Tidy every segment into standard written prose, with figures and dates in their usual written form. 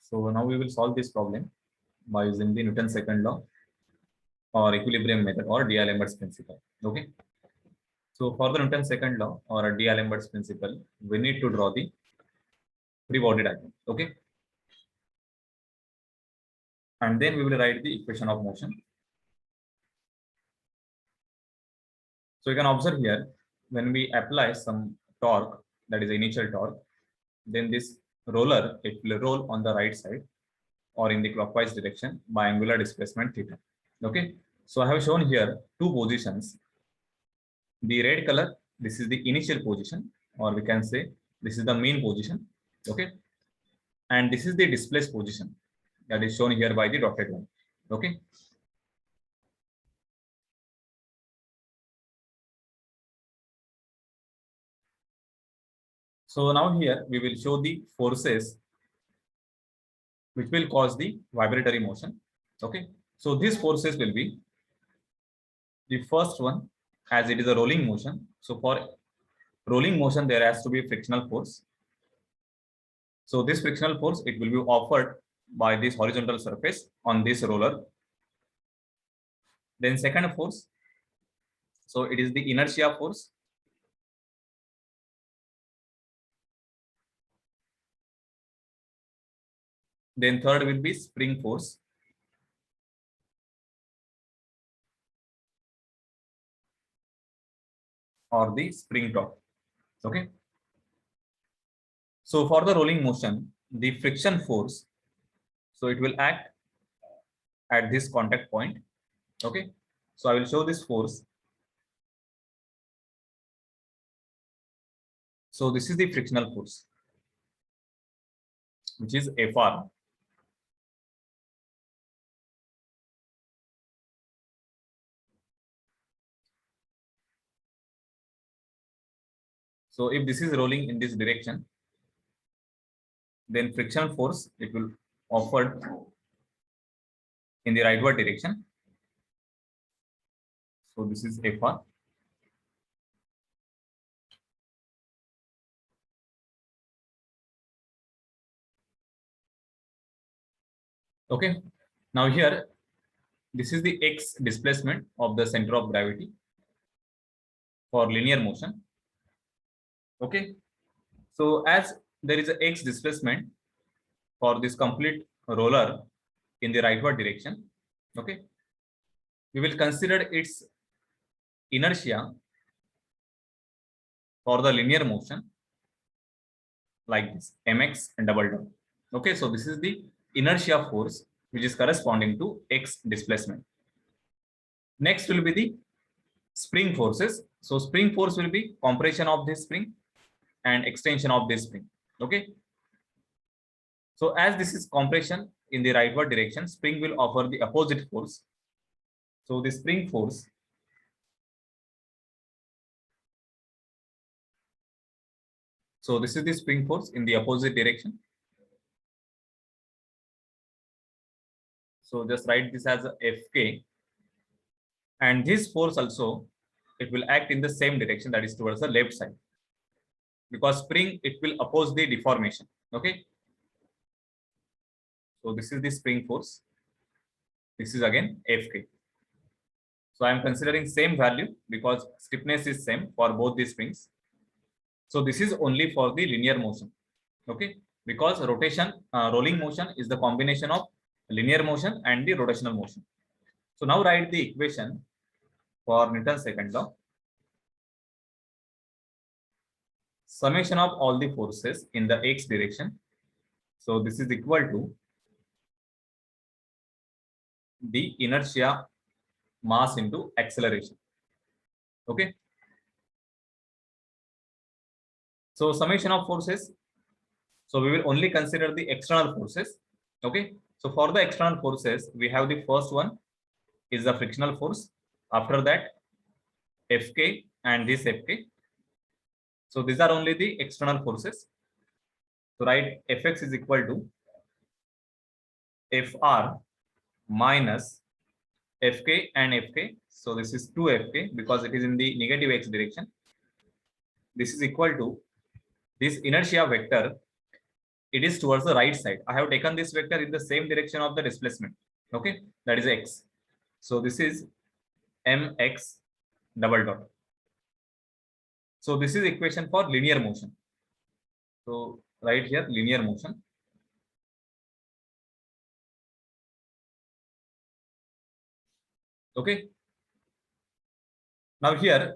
So now we will solve this problem by using the Newton's second law or equilibrium method or D'Alembert's principle. Okay. So for the Newton's second law or D'Alembert's principle, we need to draw the free body diagram. Okay. And then we will write the equation of motion. So you can observe here, when we apply some torque, that is initial torque, then this roller, it will roll on the right side or in the clockwise direction by angular displacement theta. Okay. So I have shown here two positions. The red color, this is the initial position, or we can say this is the mean position. Okay. And this is the displaced position that is shown here by the dotted line. Okay. So now here we will show the forces which will cause the vibratory motion. Okay. So these forces will be the first one, as it is a rolling motion. So for rolling motion, there has to be frictional force. So this frictional force, it will be offered by this horizontal surface on this roller. Then second force, so it is the inertia force. Then third will be spring force. Or the spring torque. Okay. So for the rolling motion, the friction force, so it will act at this contact point. Okay. So I will show this force. So this is the frictional force, which is Fr. So if this is rolling in this direction, then friction force, it will offered in the rightward direction. So this is Fr. Okay. Now here, this is the x displacement of the center of gravity for linear motion. Okay. So as there is a x displacement for this complete roller in the rightward direction, okay, we will consider its inertia for the linear motion like this, mx and double dot. Okay, so this is the inertia force which is corresponding to x displacement. Next will be the spring forces. So spring force will be compression of this spring and extension of this spring. Okay. So as this is compression in the rightward direction, spring will offer the opposite force. So the spring force, so this is the spring force in the opposite direction. So just write this as a Fk. And this force also, it will act in the same direction, that is towards the left side. Because spring, it will oppose the deformation. Okay. So this is the spring force. This is again Fk. So I am considering same value because stiffness is same for both these springs. So this is only for the linear motion. Okay. Because rotation, rolling motion is the combination of linear motion and the rotational motion. So now write the equation for Newton's second law. Summation of all the forces in the x direction. So this is equal to the inertia mass into acceleration. Okay. So summation of forces. So we will only consider the external forces. Okay. So for the external forces, we have the first one is the frictional force. After that, Fk and this Fk. So these are only the external forces. So write Fx is equal to Fr minus Fk and Fk. So this is 2 Fk because it is in the negative x direction. This is equal to this inertia vector it is towards the right side. I have taken this vector in the same direction of the displacement. Okay, that is x. So this is mx double dot. So this is equation for linear motion. So right here, linear motion. Okay. Now here,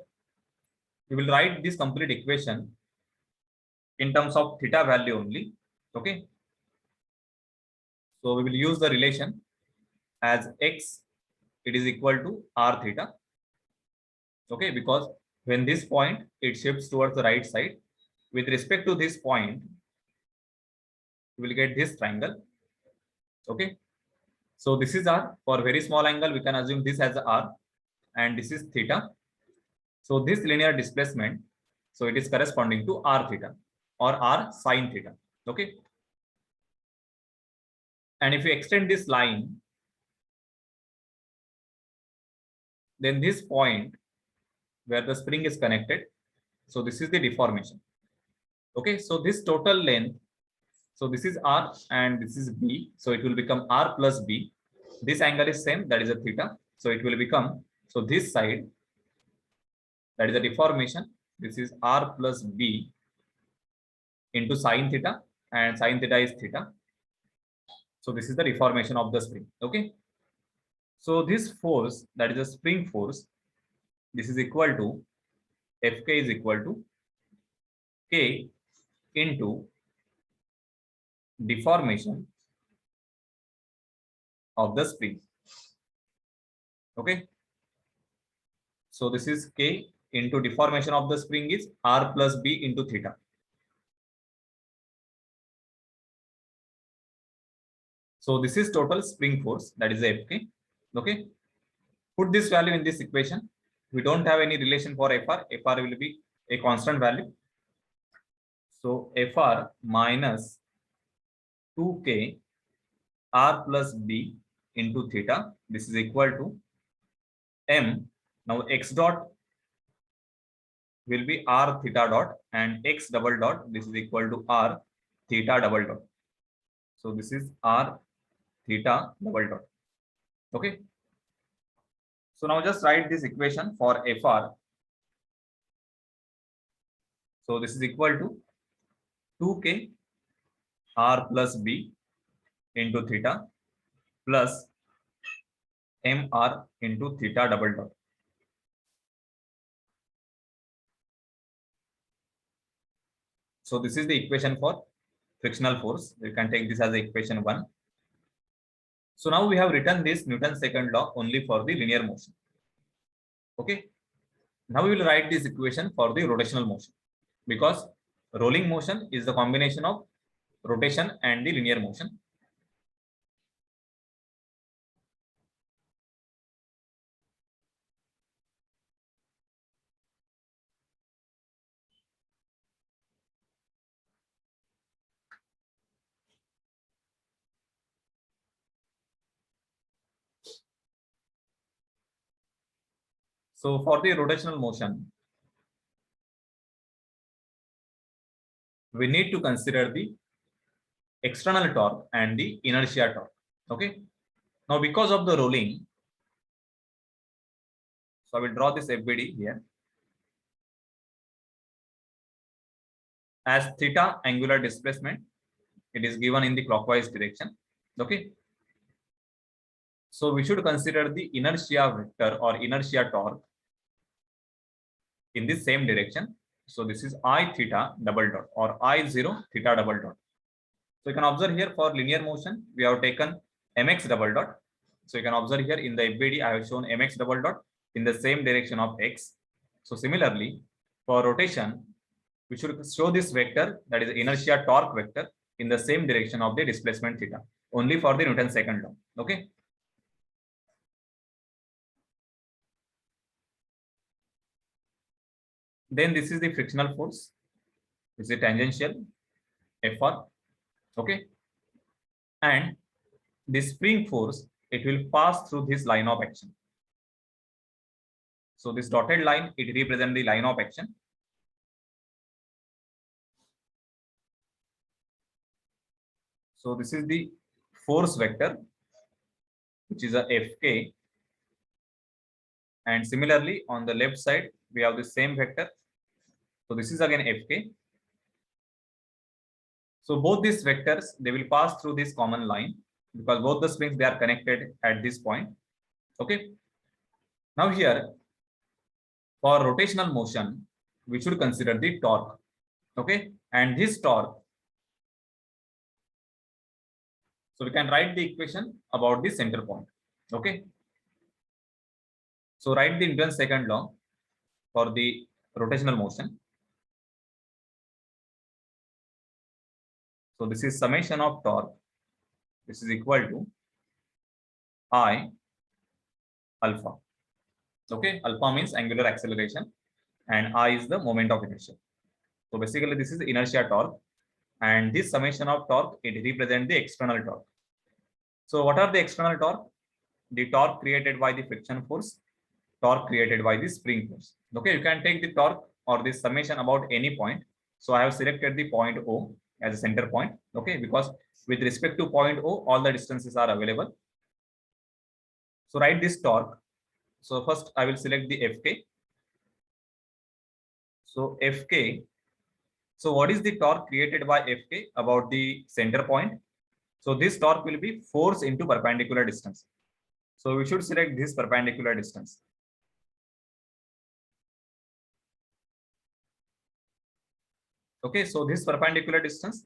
we will write this complete equation in terms of theta value only. Okay. So we will use the relation as x, it is equal to r theta. Okay, because when this point, it shifts towards the right side, with respect to this point, we will get this triangle. Okay. So this is r. For very small angle, we can assume this as r, and this is theta. So this linear displacement, so it is corresponding to r theta or r sine theta. Okay. And if you extend this line, then this point where the spring is connected, so this is the deformation. Okay. So this total length, so this is r and this is b. So it will become r plus b. This angle is same, that is a theta. So it will become, so this side, that is a deformation. This is r plus b into sine theta, and sine theta is theta. So this is the deformation of the spring. Okay. So this force, that is a spring force, this is equal to Fk is equal to K into deformation of the spring. Okay. So this is K into deformation of the spring is r plus b into theta. So this is total spring force, that is Fk. Okay. Put this value in this equation. We don't have any relation for Fr. Fr will be a constant value. So Fr minus 2k r plus b into theta. This is equal to m. Now x dot will be r theta dot, and x double dot, this is equal to r theta double dot. So this is r theta double dot. Okay. So now just write this equation for Fr. So this is equal to 2k r plus b into theta plus mr into theta double dot. So this is the equation for frictional force. You can take this as equation 1. So now we have written this Newton's second law only for the linear motion. Okay. Now we will write this equation for the rotational motion, because rolling motion is the combination of rotation and the linear motion. So for the rotational motion, we need to consider the external torque and the inertia torque. Okay. Now because of the rolling, so I will draw this FBD here as theta angular displacement. It is given in the clockwise direction. Okay. So we should consider the inertia vector or inertia torque in the same direction. So this is I theta double dot or I0 theta double dot. So you can observe here for linear motion, we have taken mx double dot. So you can observe here in the FBD, I have shown mx double dot in the same direction of x. So similarly, for rotation, we should show this vector, that is inertia torque vector, in the same direction of the displacement theta, only for the Newton's second law. Okay. Then this is the frictional force. This is tangential Fr. Okay. And the spring force, it will pass through this line of action. So this dotted line, it represents the line of action. So this is the force vector, which is a Fk. And similarly, on the left side, we have the same vector. So this is again Fk. So both these vectors, they will pass through this common line because both the springs, they are connected at this point. Okay. Now here, for rotational motion, we should consider the torque. Okay. And this torque, so we can write the equation about the center point. Okay. So write the Newton's second law for the rotational motion. So this is summation of torque. This is equal to I alpha. Okay. Alpha means angular acceleration and I is the moment of inertia. So basically this is inertia torque, and this summation of torque, it represents the external torque. So what are the external torque? The torque created by the friction force, torque created by the spring force. Okay, you can take the torque or the summation about any point. So I have selected the point O as a center point. Okay, because with respect to point O, all the distances are available. So write this torque. So first I will select the Fk. So Fk. So what is the torque created by Fk about the center point? So this torque will be force into perpendicular distance. So we should select this perpendicular distance. Okay, so this perpendicular distance,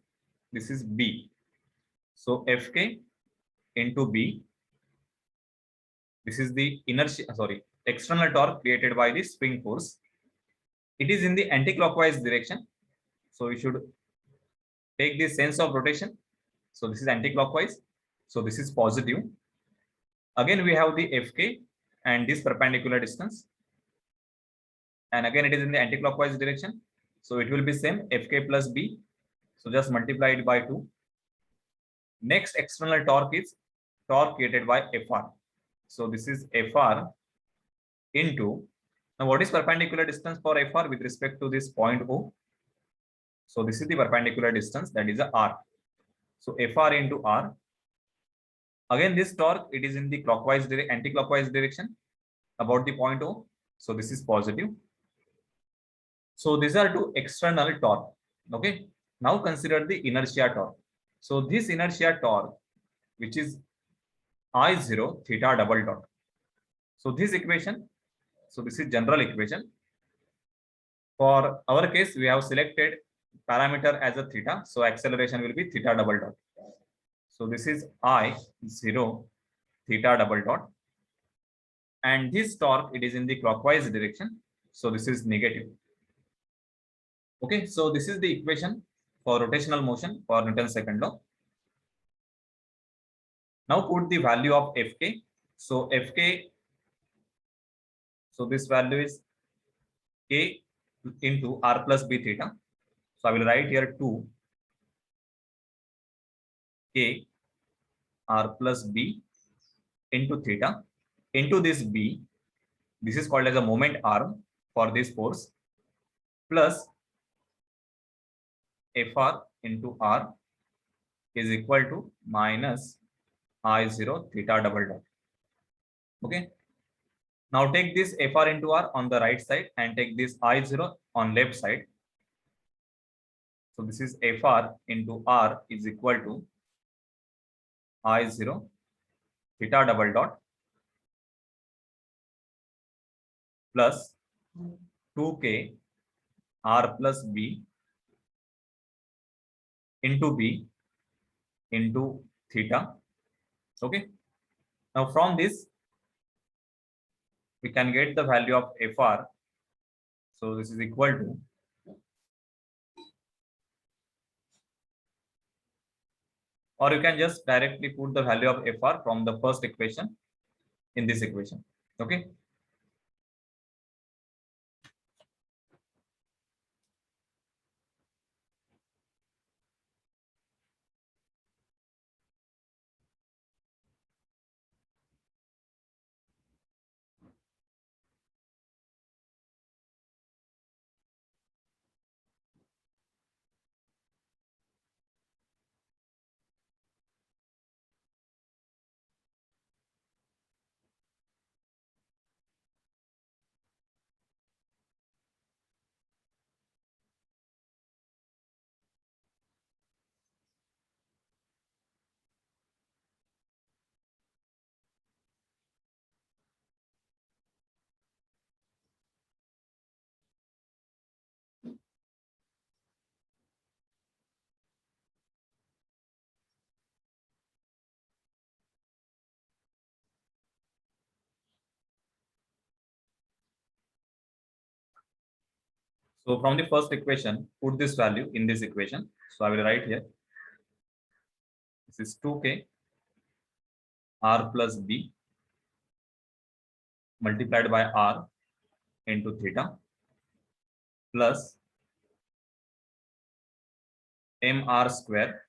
this is B. So Fk into B. This is the external torque created by the spring force. It is in the anti-clockwise direction. So we should take the sense of rotation. So this is anti-clockwise. So this is positive. Again, we have the Fk and this perpendicular distance. And again, it is in the anti-clockwise direction. So it will be same Fk plus B. So just multiply it by 2. Next external torque is torque created by Fr. So this is Fr into, now what is perpendicular distance for Fr with respect to this point O? So this is the perpendicular distance, that is a R. So Fr into R. Again, this torque, it is in the clockwise anti-clockwise direction about the point O. So this is positive. So these are two external torque. Okay. Now consider the inertia torque. So this inertia torque, which is I0 theta double dot. So this equation, so this is general equation. For our case, we have selected parameter as a theta. So acceleration will be theta double dot. So this is I0 theta double dot. And this torque, it is in the clockwise direction. So this is negative. Okay, so this is the equation for rotational motion for Newton's second law. Now put the value of Fk. So Fk, so this value is K into R plus B theta. So I will write here 2 K R plus B into theta into this B. This is called as a moment arm for this force, plus Fr into R is equal to minus I0 theta double dot. Okay. Now take this Fr into R on the right side and take this I0 on left side. So this is Fr into R is equal to I0 theta double dot plus 2K R plus B into B into theta. Okay. Now from this, we can get the value of Fr. So this is equal to, or you can just directly put the value of Fr from the first equation in this equation. Okay. So from the first equation, put this value in this equation. So I will write here. This is 2k r plus b multiplied by r into theta plus mr square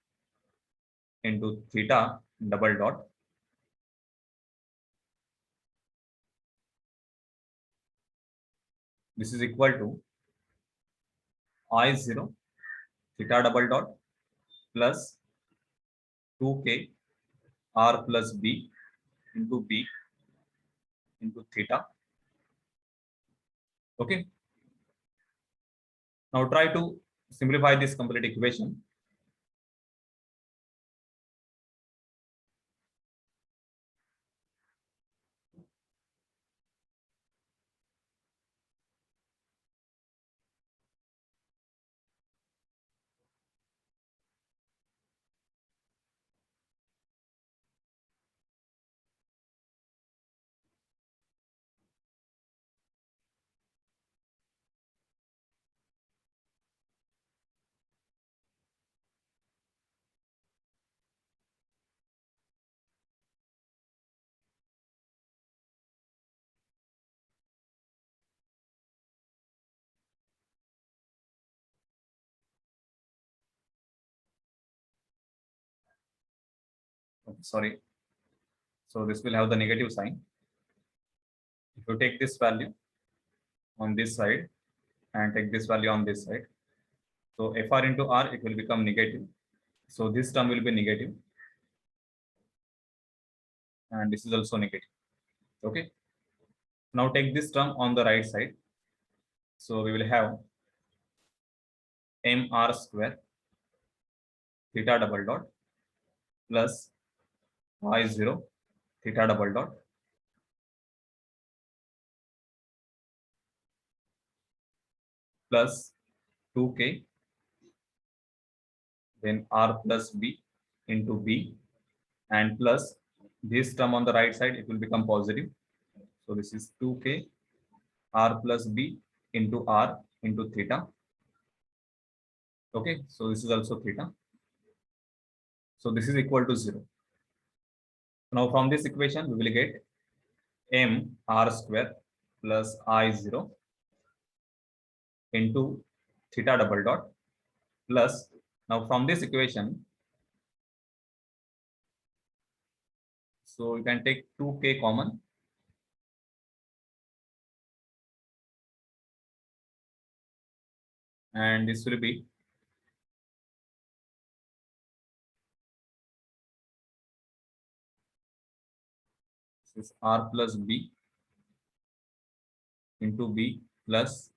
into theta double dot. This is equal to I0 theta double dot plus 2k r plus b into theta. Okay. Now try to simplify this complete equation. Okay, sorry. So this will have the negative sign. If you take this value on this side and take this value on this side, so fr into r, it will become negative. So this term will be negative, and this is also negative. Okay. Now take this term on the right side. So we will have mr square theta double dot plus I0 theta double dot plus 2k, then r plus b into b, and plus this term on the right side, it will become positive. So this is 2k r plus b into r into theta. Okay, so this is also theta. So this is equal to 0. Now from this equation, we will get m r square plus I0 into theta double dot plus, now from this equation, so you can take 2k common, and this will be this is r plus b into b plus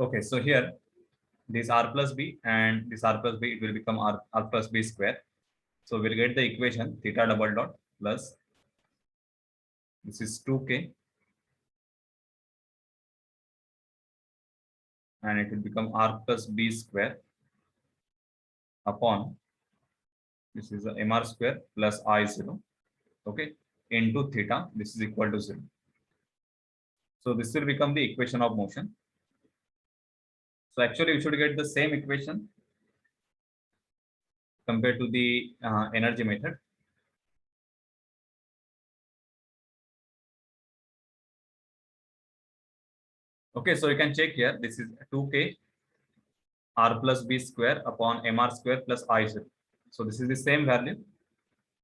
Okay, so here this r plus b and this r plus b, it will become r plus b square. So we'll get the equation theta double dot plus this is 2k and it will become r plus b square upon this is a mr square plus I0, okay, into theta, this is equal to 0. So this will become the equation of motion. So actually we should get the same equation compared to the energy method. Okay, so you can check here, this is 2k r plus b square upon mr square plus I0. So this is the same value.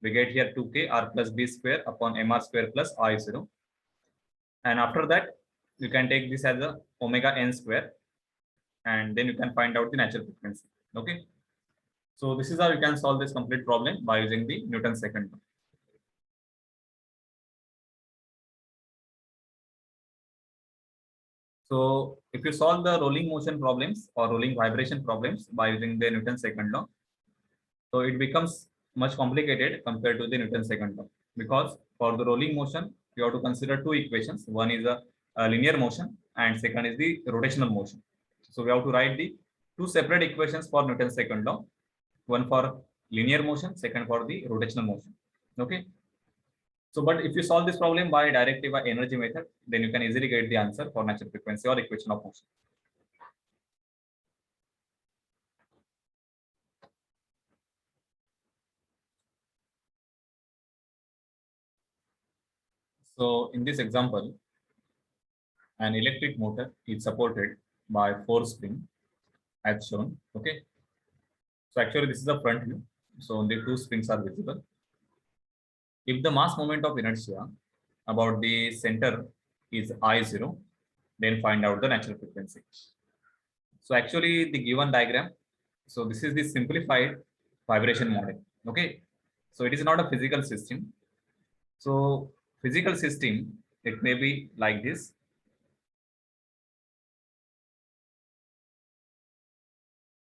We get here 2k r plus b square upon mr square plus I0. And after that, you can take this as a omega n square, and then you can find out the natural frequency. Okay. So this is how you can solve this complete problem by using the Newton's second law. So if you solve the rolling motion problems or rolling vibration problems by using the Newton's second law, so it becomes much complicated compared to the Newton's second law, because for the rolling motion, you have to consider two equations. One is a linear motion and second is the rotational motion. So we have to write the two separate equations for Newton's second law, one for linear motion, second for the rotational motion. Okay. So, but if you solve this problem by directive or energy method, then you can easily get the answer for natural frequency or equation of motion. So in this example, an electric motor is supported by 4 springs as shown. Okay. So actually this is the front view. So only 2 springs are visible. If the mass moment of inertia about the center is I0, then find out the natural frequency. So actually the given diagram, so this is the simplified vibration model. Okay. So it is not a physical system. So physical system, it may be like this.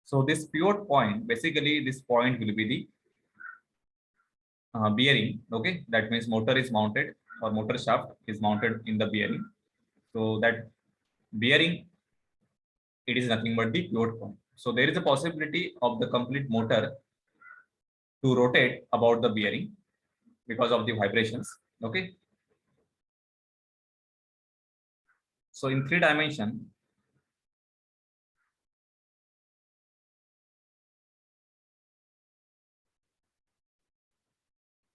So this pivot point, basically this point will be the bearing. Okay, that means motor is mounted or motor shaft is mounted in the bearing. So that bearing, it is nothing but the pivot point. So there is a possibility of the complete motor to rotate about the bearing because of the vibrations. Okay. So in 3 dimension,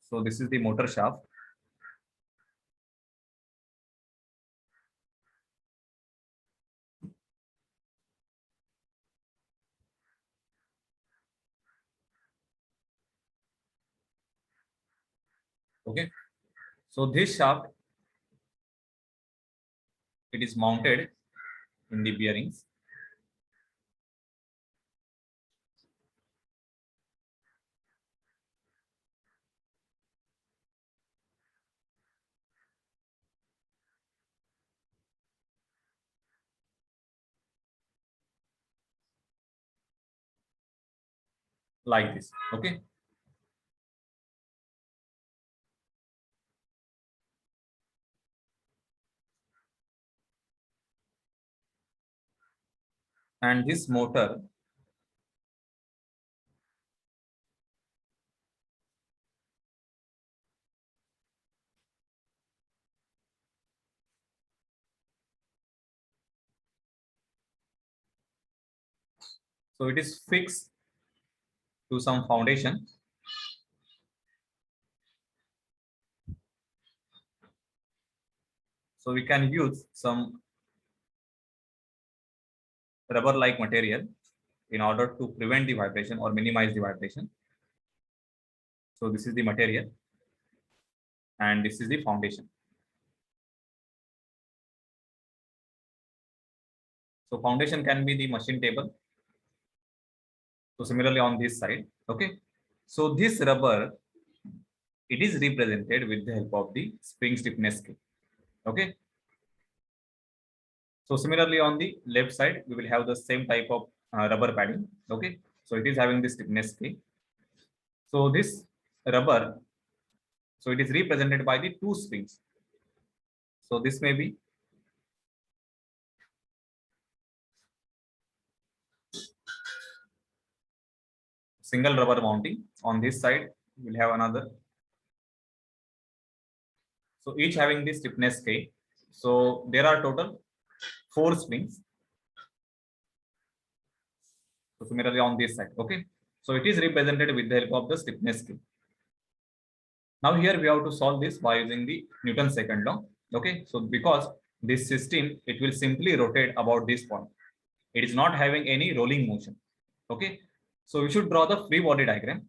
so this is the motor shaft. Okay. So this shaft, it is mounted in the bearings. Like this. Okay. And this motor, so it is fixed to some foundation. So we can use some rubber-like material in order to prevent the vibration or minimize the vibration. So this is the material and this is the foundation. So foundation can be the machine table. So similarly on this side, okay. So this rubber, it is represented with the help of the spring stiffness scale. Okay. So similarly, on the left side, we will have the same type of rubber padding. Okay, so it is having this thickness K. So this rubber, so it is represented by the two springs. So this may be single rubber mounting. On this side, we'll have another. So each having this stiffness K. So there are total 4 springs. So similarly on this side, okay. So it is represented with the help of the stiffness K. Now here we have to solve this by using the Newton's second law. Okay, so because this system, it will simply rotate about this point. It is not having any rolling motion. Okay, so we should draw the free body diagram.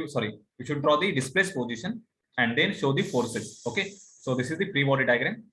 Sorry, we should draw the displaced position and then show the forces. Okay, so this is the free body diagram.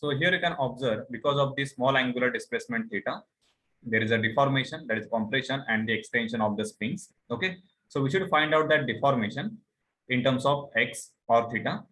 So here you can observe because of the small angular displacement theta, there is a deformation, that is compression and the extension of the springs. Okay, so we should find out that deformation in terms of x or theta.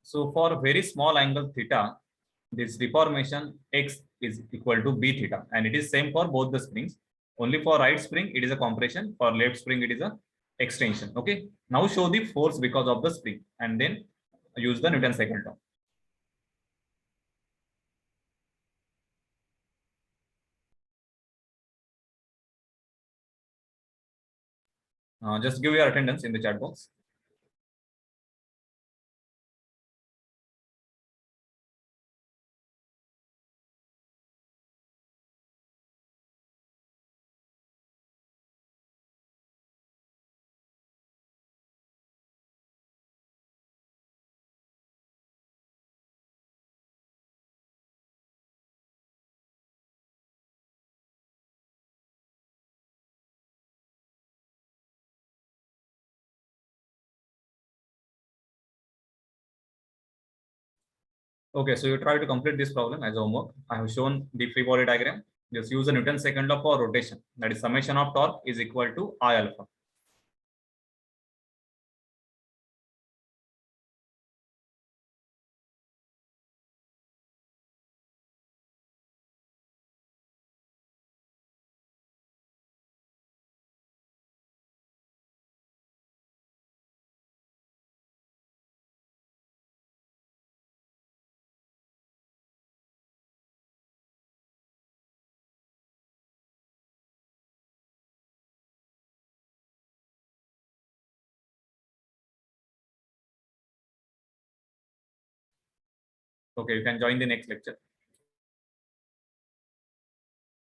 So for very small angle theta, this deformation x is equal to b theta, and it is same for both the springs. Only for right spring it is a compression, for left spring it is a extension. Okay, now show the force because of the spring and then use the Newton's second law. Just give your attendance in the chat box. Okay, so you try to complete this problem as homework. I have shown the free body diagram. Just use the Newton second law for rotation. That is summation of torque is equal to I alpha. Okay, you can join the next lecture.